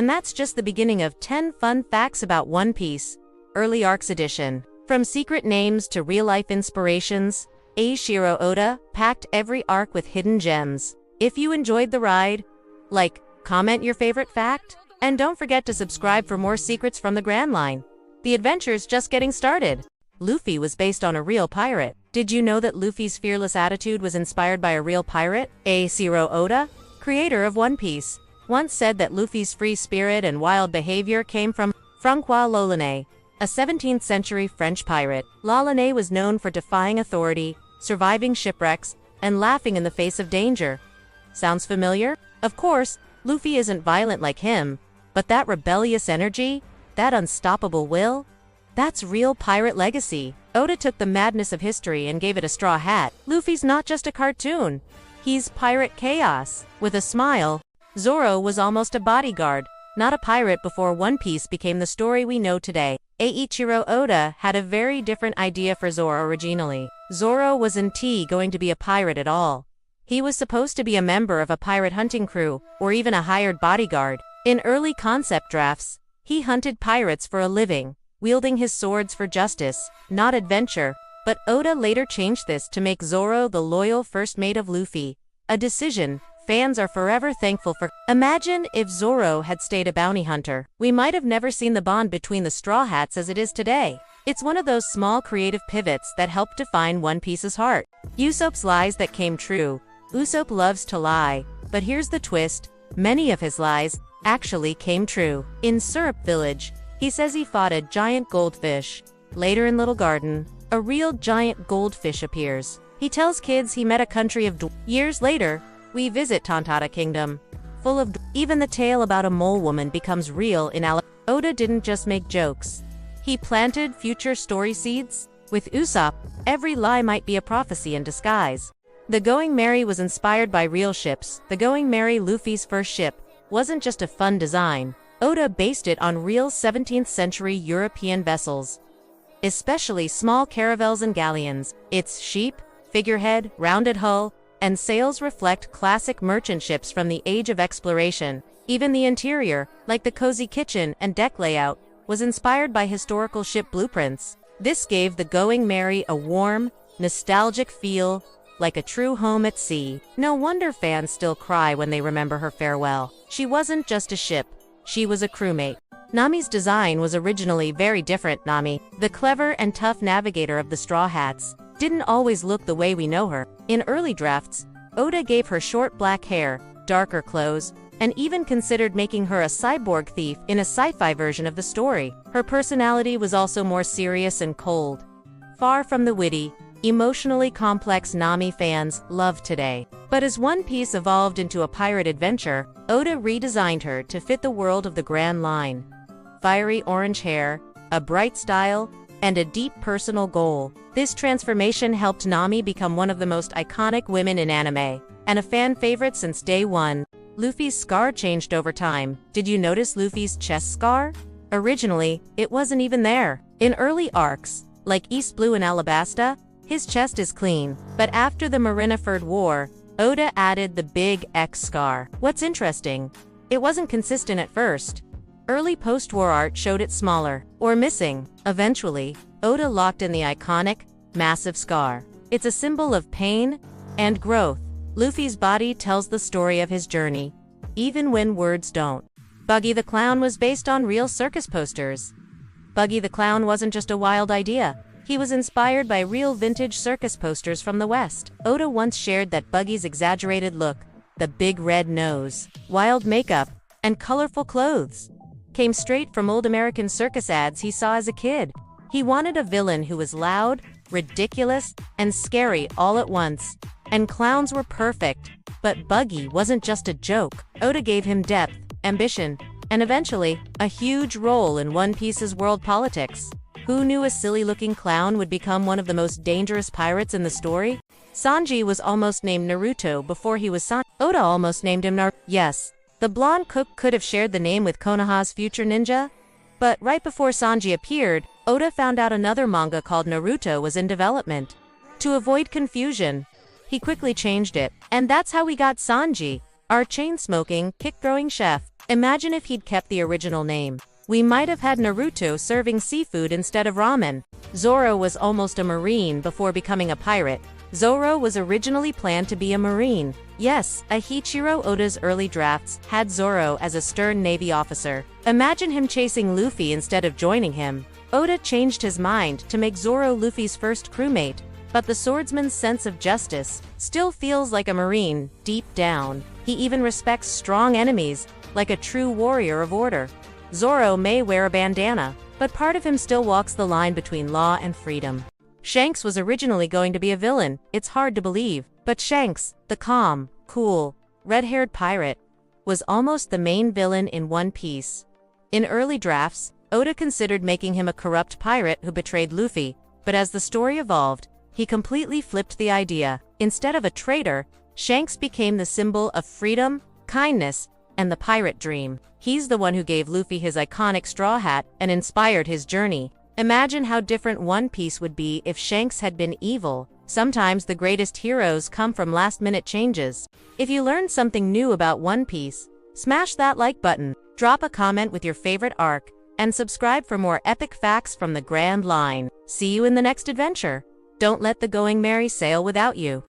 And that's just the beginning of 10 fun facts about One Piece, Early Arcs Edition. From secret names to real-life inspirations, Eiichiro Oda packed every arc with hidden gems. If you enjoyed the ride, like, comment your favorite fact, and don't forget to subscribe for more secrets from the Grand Line. The adventure's just getting started. Luffy was based on a real pirate. Did you know that Luffy's fearless attitude was inspired by a real pirate? Eiichiro Oda, creator of One Piece, once said that Luffy's free spirit and wild behavior came from Francois Lolané, a 17th century French pirate. Lolané was known for defying authority, surviving shipwrecks, and laughing in the face of danger. Sounds familiar? Of course, Luffy isn't violent like him, but that rebellious energy, that unstoppable will, that's real pirate legacy. Oda took the madness of history and gave it a straw hat. Luffy's not just a cartoon. He's pirate chaos. With a smile, Zoro was almost a bodyguard, not a pirate before One Piece became the story we know today. Eiichiro Oda had a very different idea for Zoro originally. Zoro wasn't going to be a pirate at all. He was supposed to be a member of a pirate hunting crew, or even a hired bodyguard. In early concept drafts, he hunted pirates for a living, wielding his swords for justice, not adventure, but Oda later changed this to make Zoro the loyal first mate of Luffy, a decision fans are forever thankful for. Imagine if Zoro had stayed a bounty hunter. We might have never seen the bond between the Straw Hats as it is today. It's one of those small creative pivots that helped define One Piece's heart. Usopp's lies that came true. Usopp loves to lie, but here's the twist, many of his lies actually came true. In Syrup Village, he says he fought a giant goldfish. Later in Little Garden, a real giant goldfish appears. He tells kids he met a country of years later, we visit Tontada Kingdom, full of even the tale about a mole woman becomes real in Oda didn't just make jokes. He planted future story seeds. With Usopp, every lie might be a prophecy in disguise. The Going Merry was inspired by real ships. The Going Merry, Luffy's first ship, wasn't just a fun design. Oda based it on real 17th century European vessels, especially small caravels and galleons. Its sheep, figurehead, rounded hull, and sails reflect classic merchant ships from the age of exploration. Even the interior, like the cozy kitchen and deck layout, was inspired by historical ship blueprints. This gave the Going Merry a warm, nostalgic feel, like a true home at sea. No wonder fans still cry when they remember her farewell. She wasn't just a ship, she was a crewmate. Nami's design was originally very different. Nami, the clever and tough navigator of the Straw Hats, didn't always look the way we know her. In early drafts, Oda gave her short black hair, darker clothes, and even considered making her a cyborg thief in a sci-fi version of the story. Her personality was also more serious and cold. Far from the witty, emotionally complex Nami fans love today. But as One Piece evolved into a pirate adventure, Oda redesigned her to fit the world of the Grand Line. Fiery orange hair, a bright style, and a deep personal goal. This transformation helped Nami become one of the most iconic women in anime, and a fan favorite since day one. Luffy's scar changed over time. Did you notice Luffy's chest scar? Originally, it wasn't even there. In early arcs, like East Blue and Alabasta, his chest is clean. But after the Marineford War, Oda added the big X scar. What's interesting, it wasn't consistent at first. Early post-war art showed it smaller, or missing. Eventually, Oda locked in the iconic, massive scar. It's a symbol of pain and growth. Luffy's body tells the story of his journey, even when words don't. Buggy the Clown was based on real circus posters. Buggy the Clown wasn't just a wild idea. He was inspired by real vintage circus posters from the West. Oda once shared that Buggy's exaggerated look, the big red nose, wild makeup, and colorful clothes, came straight from old American circus ads he saw as a kid. He wanted a villain who was loud, ridiculous, and scary all at once. And clowns were perfect. But Buggy wasn't just a joke. Oda gave him depth, ambition, and eventually, a huge role in One Piece's world politics. Who knew a silly-looking clown would become one of the most dangerous pirates in the story? Sanji was almost named Naruto before he was Sanji. Oda almost named him Naruto. Yes, the blonde cook could have shared the name with Konoha's future ninja. But right before Sanji appeared, Oda found out another manga called Naruto was in development. To avoid confusion, he quickly changed it. And that's how we got Sanji, our chain-smoking, kick-throwing chef. Imagine if he'd kept the original name. We might have had Naruto serving seafood instead of ramen. Zoro was almost a marine before becoming a pirate. Zoro was originally planned to be a marine. Yes, Eiichiro Oda's early drafts had Zoro as a stern Navy officer. Imagine him chasing Luffy instead of joining him. Oda changed his mind to make Zoro Luffy's first crewmate, but the swordsman's sense of justice still feels like a marine deep down. He even respects strong enemies, like a true warrior of order. Zoro may wear a bandana, but part of him still walks the line between law and freedom. Shanks was originally going to be a villain, it's hard to believe, but Shanks, the calm, cool, red-haired pirate, was almost the main villain in One Piece. In early drafts, Oda considered making him a corrupt pirate who betrayed Luffy, but as the story evolved, he completely flipped the idea. Instead of a traitor, Shanks became the symbol of freedom, kindness, and the pirate dream. He's the one who gave Luffy his iconic straw hat and inspired his journey. Imagine how different One Piece would be if Shanks had been evil. Sometimes the greatest heroes come from last-minute changes. If you learned something new about One Piece, smash that like button, drop a comment with your favorite arc, and subscribe for more epic facts from the Grand Line. See you in the next adventure. Don't let the Going Merry sail without you.